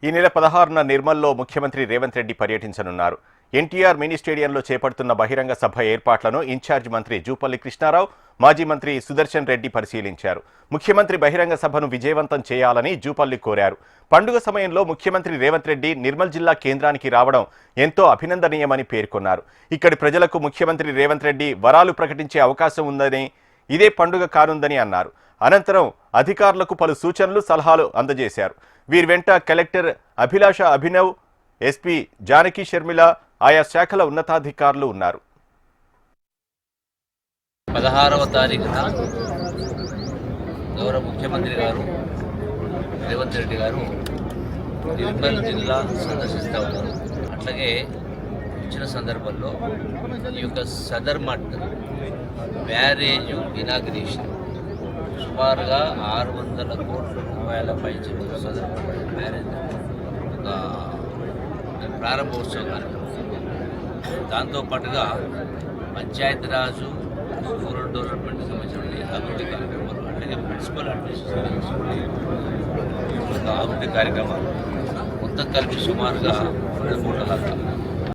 ఈ నెల 16న నిర్మల్లో ముఖ్యమంత్రి రేవంత్ రెడ్డి పర్యటించనున్నారు. ఎన్టీఆర్ మినీ స్టేడియంలో చేపడుతున్న బహిరంగ సభ ఏర్పాట్లను ఇన్ఛార్జ్ మంత్రి జూపల్లి కృష్ణారావు, మాజీ మంత్రి సుదర్శన్ రెడ్డి పరిశీలించారు. ముఖ్యమంత్రి బహిరంగ సభను విజయవంతం చేయాలని జూపల్లి కోరారు. పండుగ సమయంలో ముఖ్యమంత్రి రేవంత్ రెడ్డి నిర్మల్ జిల్లా కేంద్రానికి రావడం ఎంతో అభినందనీయమని పేర్కొన్నారు. ఇక్కడి ప్రజలకు ముఖ్యమంత్రి రేవంత్ రెడ్డి వరాలు ప్రకటించే అవకాశం ఉందని, ఇదే పండుగ కానుందని అన్నారు. అనంతరం అధికారులకు పలు సూచనలు, సలహాలు అందజేశారు. వీరి వెంట కలెక్టర్ అభిలాష అభినవ్, ఎస్పీ జానకి షర్మిల, ఆయా శాఖల ఉన్నతాధికారులు ఉన్నారు. 16వ తారీఖున గౌరవ ముఖ్యమంత్రి గారు రేవంత్ రెడ్డి గారు నిర్మల్ జిల్లా సందర్శిస్తూ ఉన్నారు. అట్లాగే వచ్చిన సందర్భంలో ఈ యొక్క సదర్ మట్ బ్యారేజ్ ఇనాగ్రేషన్ సుమారుగా 600 కోట్ల రూపాయల పైచిలు సదర్ మట్ బ్యారేజ్ ఒక ప్రారంభోత్సవ కార్యక్రమం. దాంతోపాటుగా పంచాయతీరాజు, రూరల్ డెవలప్మెంట్కి సంబంధించిన అభివృద్ధి కార్యక్రమాలు, అట్లాగే మున్సిపల్ అడ్మినిస్ట్రేషన్ అభివృద్ధి కార్యక్రమాలు మొత్తం కలిపి సుమారుగా 2 కోట్ల